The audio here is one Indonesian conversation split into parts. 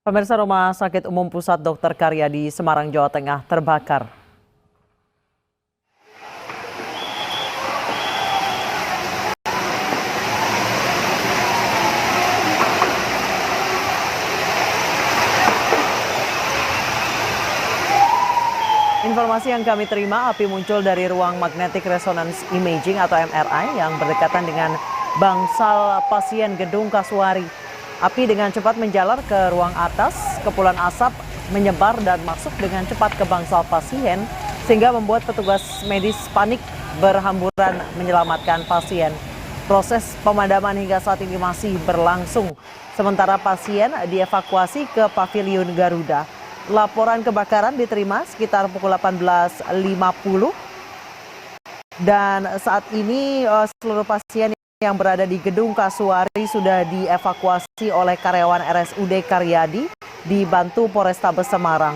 Pemirsa, Rumah Sakit Umum Pusat Dr. Karyadi Semarang, Jawa Tengah terbakar. Informasi yang kami terima, api muncul dari ruang Magnetic Resonance Imaging atau MRI yang berdekatan dengan bangsal pasien gedung Kasuari. Api dengan cepat menjalar ke ruang atas, kepulan asap menyebar dan masuk dengan cepat ke bangsal pasien sehingga membuat petugas medis panik berhamburan menyelamatkan pasien. Proses pemadaman hingga saat ini masih berlangsung, sementara pasien dievakuasi ke Paviliun Garuda. Laporan kebakaran diterima sekitar pukul 18.50 dan saat ini seluruh pasien yang berada di gedung Kasuari sudah dievakuasi oleh karyawan RSUD Karyadi dibantu Polrestabes Semarang.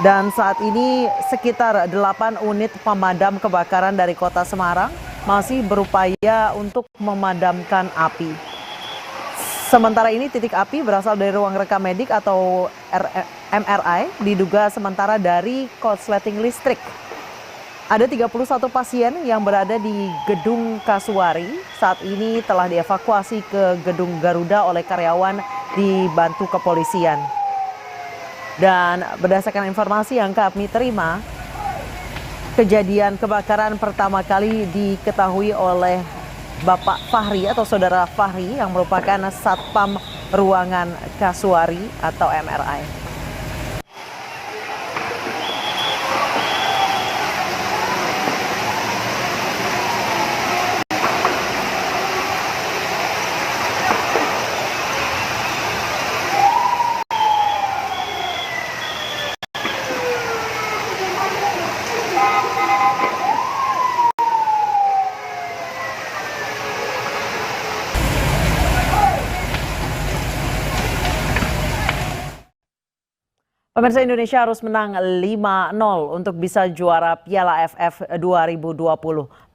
Dan saat ini sekitar 8 unit pemadam kebakaran dari Kota Semarang masih berupaya untuk memadamkan api. Sementara ini titik api berasal dari ruang rekam medik atau MRI, diduga sementara dari korsleting listrik. Ada 31 pasien yang berada di gedung Kasuari saat ini telah dievakuasi ke gedung Garuda oleh karyawan dibantu kepolisian. Dan berdasarkan informasi yang kami terima, kejadian kebakaran pertama kali diketahui oleh Bapak Fahri atau Saudara Fahri yang merupakan Satpam Ruangan Kasuari atau MRI. Pemirsa, Indonesia harus menang 5-0 untuk bisa juara Piala AFF 2020.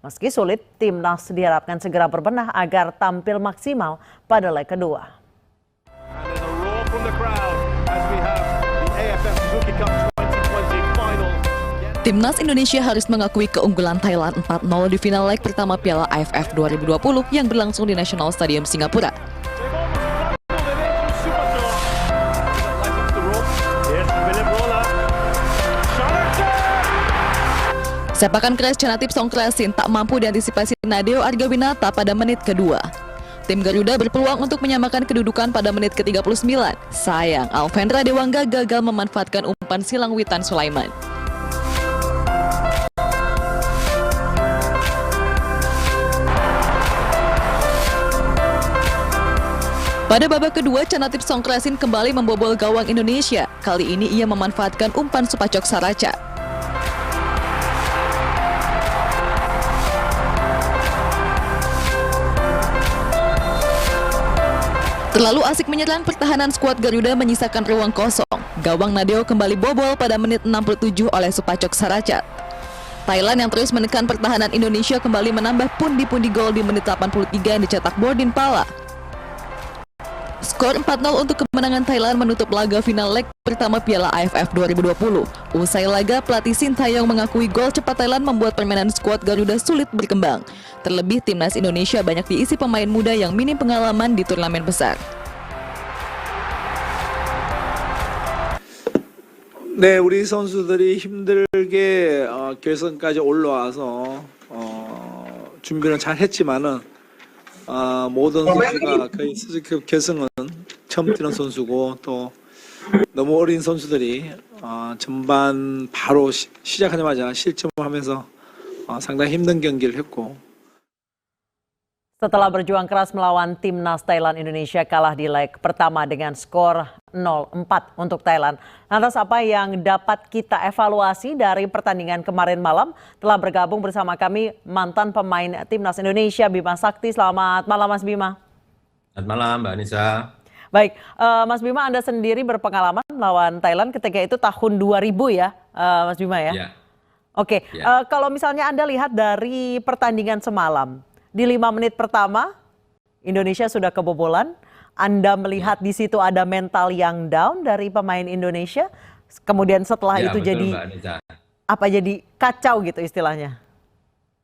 Meski sulit, timnas diharapkan segera berbenah agar tampil maksimal pada leg kedua. Timnas Indonesia harus mengakui keunggulan Thailand 4-0 di final leg pertama Piala AFF 2020 yang berlangsung di National Stadium Singapura. Sepakan keras Chanatip Songkrasin tak mampu diantisipasi Nadeo Argawinata pada menit kedua. Tim Garuda berpeluang untuk menyamakan kedudukan pada menit ke-39. Sayang, Alvendra Dewangga gagal memanfaatkan umpan silang Witan Sulaiman. Pada babak kedua, Chanatip Songkrasin kembali membobol gawang Indonesia. Kali ini ia memanfaatkan umpan Supacok Saraca. Terlalu asik menyerang, pertahanan skuad Garuda menyisakan ruang kosong. Gawang Nadeo kembali bobol pada menit 67 oleh Supacok Saraca. Thailand yang terus menekan pertahanan Indonesia kembali menambah pundi-pundi gol di menit 83 yang dicetak Bordin Pala. Skor 4-0 untuk kemenangan Thailand menutup laga final leg pertama Piala AFF 2020. Usai laga, pelatih Sintayong mengakui gol cepat Thailand membuat permainan skuad Garuda sulit berkembang. Terlebih timnas Indonesia banyak diisi pemain muda yang minim pengalaman di turnamen besar. 네, 우리 선수들이 힘들게 결승까지 올라와서 준비는 잘 했지만은 모든 선수가 거의 수직급 결승은 처음 뛰는 선수고 또 너무 어린 선수들이 전반 바로 시작하자마자 실점을 하면서 상당히 힘든 경기를 했고. Setelah berjuang keras melawan timnas Thailand, Indonesia kalah di leg pertama dengan skor 0-4 untuk Thailand. Lantas apa yang dapat kita evaluasi dari pertandingan kemarin malam? Telah bergabung bersama kami mantan pemain timnas Indonesia, Bima Sakti. Selamat malam, Mas Bima. Selamat malam, Mbak Anissa. Baik, Mas Bima, Anda sendiri berpengalaman melawan Thailand ketika itu tahun 2000 ya, Mas Bima ya? Ya. Oke, Ya. Kalau misalnya Anda lihat dari pertandingan semalam, di 5 menit pertama Indonesia sudah kebobolan, Anda melihat di situ ada mental yang down dari pemain Indonesia? Kemudian setelah Ya, itu betul jadi Mbak Anissa. jadi kacau gitu istilahnya?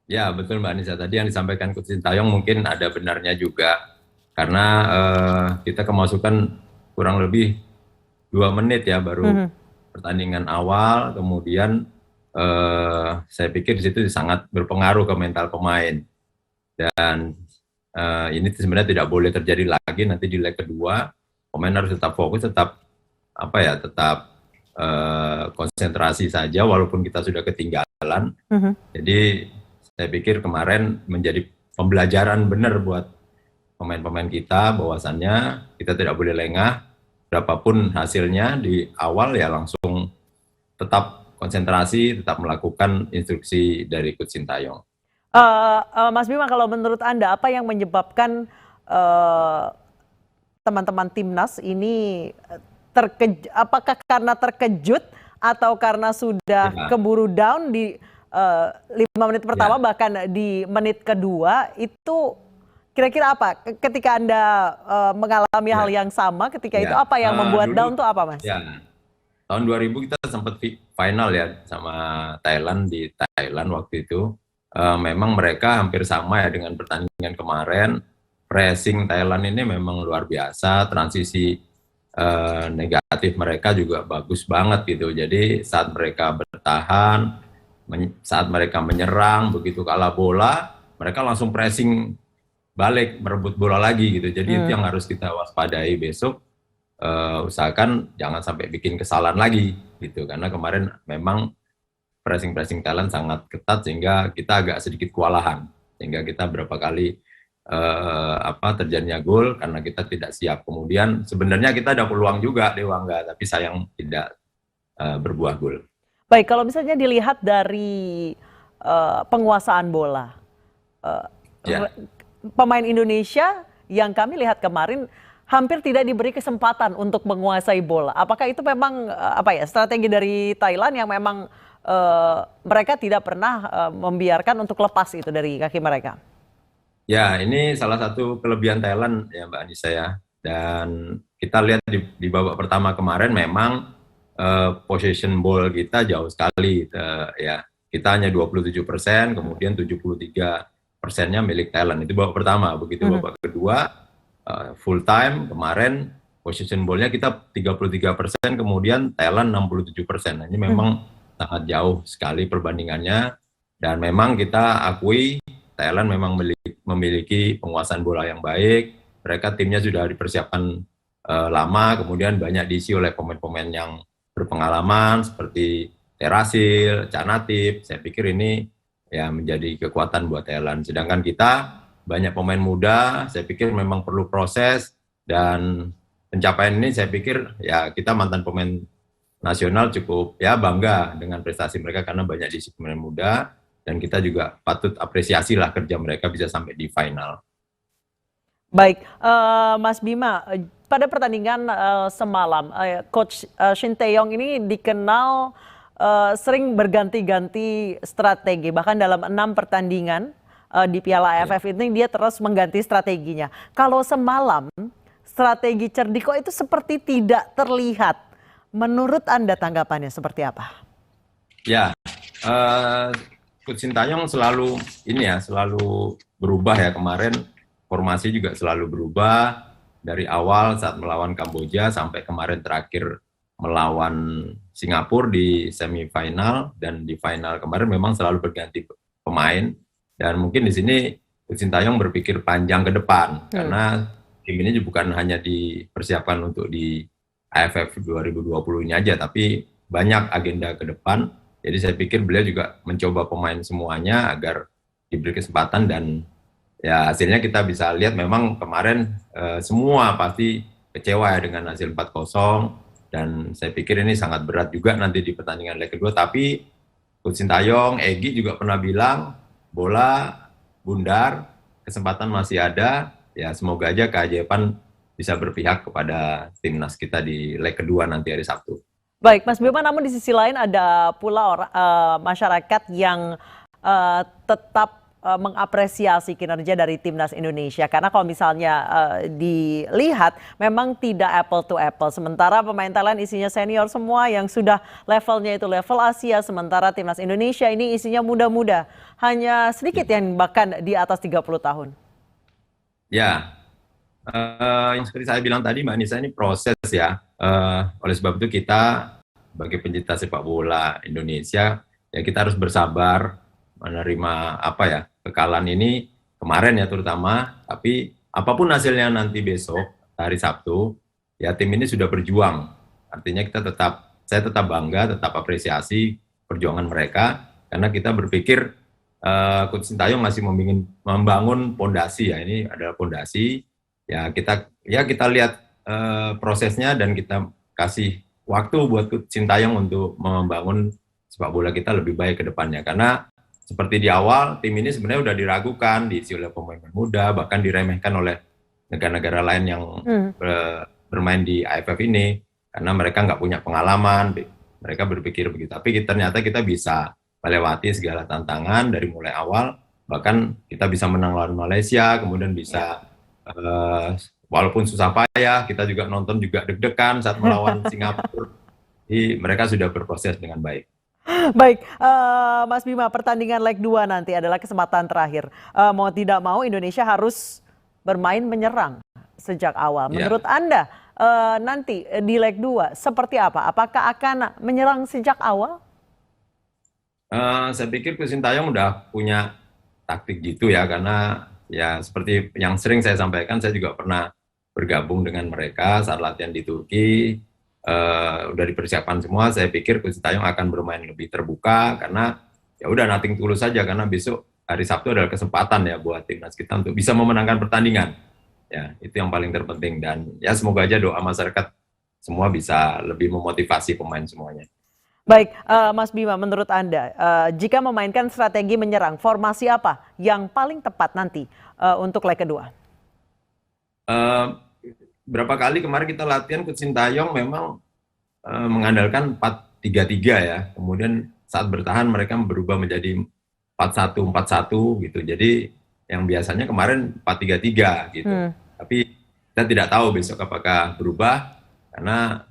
Ya, betul Mbak Anissa. Tadi yang disampaikan Coach Sintayong mungkin ada benarnya juga. Karena kita kemasukan kurang lebih 2 menit ya baru pertandingan awal. Kemudian saya pikir di situ sangat berpengaruh ke mental pemain. Dan ini sebenarnya tidak boleh terjadi lagi nanti di leg kedua. Pemain harus tetap fokus, tetap konsentrasi saja walaupun kita sudah ketinggalan. Jadi saya pikir kemarin menjadi pembelajaran benar buat pemain-pemain kita bahwasannya kita tidak boleh lengah, berapapun hasilnya di awal ya langsung tetap konsentrasi, tetap melakukan instruksi dari Coach Sintayong. Mas Bima, kalau menurut Anda apa yang menyebabkan teman-teman timnas ini apakah karena terkejut atau karena sudah keburu down di 5 menit pertama bahkan di menit kedua itu kira-kira apa? Ketika Anda mengalami hal yang sama ketika itu apa yang membuat down tuh apa, Mas? Ya, tahun 2000 kita sempat final ya sama Thailand di Thailand waktu itu. Memang mereka hampir sama ya dengan pertandingan kemarin. Pressing Thailand ini memang luar biasa, transisi negatif mereka juga bagus banget gitu. Jadi saat mereka bertahan, saat mereka menyerang, begitu kalah bola, mereka langsung pressing balik, merebut bola lagi gitu. Jadi itu yang harus kita waspadai besok. Usahakan jangan sampai bikin kesalahan lagi gitu. Karena kemarin memang pressing Thailand sangat ketat sehingga kita agak sedikit kewalahan. Sehingga kita berapa kali terjadinya gol karena kita tidak siap. Kemudian sebenarnya kita ada peluang juga di Wangga, tapi sayang tidak berbuah gol. Baik, kalau misalnya dilihat dari penguasaan bola, pemain Indonesia yang kami lihat kemarin hampir tidak diberi kesempatan untuk menguasai bola. Apakah itu memang strategi dari Thailand yang memang mereka tidak pernah membiarkan untuk lepas itu dari kaki mereka? Ya, ini salah satu kelebihan Thailand ya Mbak Anissa ya. Dan kita lihat di babak pertama kemarin memang possession ball kita jauh sekali. Ya, kita hanya 27%, kemudian 73%-nya milik Thailand. Itu babak pertama. Begitu babak kedua, full time kemarin possession ball-nya kita 33%, kemudian Thailand 67%. Nah, ini memang sangat jauh sekali perbandingannya. Dan memang kita akui Thailand memang memiliki penguasaan bola yang baik. Mereka timnya sudah dipersiapkan lama, kemudian banyak diisi oleh pemain-pemain yang berpengalaman seperti Terasil, Canatip. Saya pikir ini ya menjadi kekuatan buat Thailand. Sedangkan kita banyak pemain muda, saya pikir memang perlu proses dan pencapaian ini saya pikir ya kita mantan pemain nasional cukup ya bangga dengan prestasi mereka karena banyak diisi pemain muda. Dan kita juga patut apresiasi lah kerja mereka bisa sampai di final. Baik, Mas Bima, pada pertandingan semalam, Coach Sintayong ini dikenal sering berganti-ganti strategi. Bahkan dalam 6 pertandingan di Piala AFF ini dia terus mengganti strateginya. Kalau semalam, strategi Cerdiko itu seperti tidak terlihat. Menurut Anda tanggapannya seperti apa? Ya, Coach Sintayong selalu berubah ya. Kemarin formasi juga selalu berubah dari awal saat melawan Kamboja sampai kemarin terakhir melawan Singapura di semifinal dan di final kemarin memang selalu berganti pemain. Dan mungkin di sini Coach Sintayong berpikir panjang ke depan karena tim ini bukan hanya dipersiapkan untuk di AFF 2020 ini aja, tapi banyak agenda ke depan. Jadi saya pikir beliau juga mencoba pemain semuanya agar diberi kesempatan dan ya hasilnya kita bisa lihat memang kemarin semua pasti kecewa ya dengan hasil 4-0 dan saya pikir ini sangat berat juga nanti di pertandingan leg kedua. Tapi Coach Sintayong, Egy juga pernah bilang bola bundar, kesempatan masih ada, ya semoga aja keajaiban bisa berpihak kepada timnas kita di leg kedua nanti hari Sabtu. Baik, Mas Bima, namun di sisi lain ada pula masyarakat yang tetap mengapresiasi kinerja dari timnas Indonesia? Karena kalau misalnya dilihat memang tidak apple to apple. Sementara pemain Thailand isinya senior semua yang sudah levelnya itu level Asia. Sementara timnas Indonesia ini isinya muda-muda. Hanya sedikit yang bahkan di atas 30 tahun. Ya, yang seperti saya bilang tadi Mbak Nisa, ini proses ya. Oleh sebab itu kita sebagai pencinta sepak bola Indonesia, ya kita harus bersabar menerima kekalahan ini kemarin ya terutama. Tapi apapun hasilnya nanti besok hari Sabtu, ya tim ini sudah berjuang. Artinya saya tetap bangga, tetap apresiasi perjuangan mereka, karena kita berpikir Coach Sintayong masih membangun pondasi ya. Ini adalah pondasi. Ya kita lihat prosesnya dan kita kasih waktu buat Coach Sintayong untuk membangun sepak bola kita lebih baik ke depannya. Karena seperti di awal, tim ini sebenarnya sudah diragukan, diisi oleh pemain muda, bahkan diremehkan oleh negara-negara lain yang bermain di AFF ini, karena mereka nggak punya pengalaman, mereka berpikir begitu. Tapi ternyata kita bisa melewati segala tantangan dari mulai awal, bahkan kita bisa menang lawan Malaysia, kemudian bisa walaupun susah payah, kita juga nonton juga deg-degan saat melawan Singapura. Jadi mereka sudah berproses dengan baik. Baik, Mas Bima, pertandingan leg 2 nanti adalah kesempatan terakhir. Mau tidak mau Indonesia harus bermain menyerang sejak awal. Menurut Anda nanti di leg 2 seperti apa? Apakah akan menyerang sejak awal? Saya pikir Coach Sintayong udah punya taktik gitu ya, karena ya seperti yang sering saya sampaikan, saya juga pernah bergabung dengan mereka saat latihan di Turki. Udah dipersiapkan semua. Saya pikir Coach Sintayong akan bermain lebih terbuka, karena ya udah nothing tulus saja, karena besok hari Sabtu adalah kesempatan ya buat timnas kita untuk bisa memenangkan pertandingan. Ya, itu yang paling terpenting, dan ya semoga aja doa masyarakat semua bisa lebih memotivasi pemain semuanya. Baik, Mas Bima, menurut Anda, jika memainkan strategi menyerang, formasi apa yang paling tepat nanti untuk leg kedua? Berapa kali kemarin kita latihan, Coach Sintayong memang mengandalkan 4-3-3 ya. Kemudian saat bertahan mereka berubah menjadi 4-1-4-1 gitu. Jadi yang biasanya kemarin 4-3-3 gitu. Tapi kita tidak tahu besok apakah berubah, karena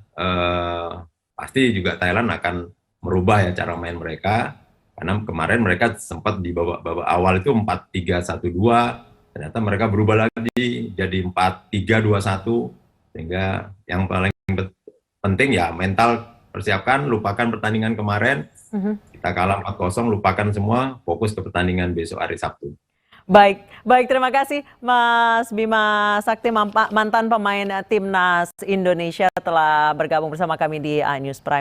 pasti juga Thailand akan merubah ya cara main mereka, karena kemarin mereka sempat di babak awal itu 4-3-1-2, ternyata mereka berubah lagi jadi 4-3-2-1, sehingga yang paling penting ya mental persiapkan, lupakan pertandingan kemarin, kita kalah 4-0, lupakan semua, fokus ke pertandingan besok hari Sabtu. Baik, terima kasih Mas Bima Sakti, mantan pemain timnas Indonesia, telah bergabung bersama kami di iNews Prime.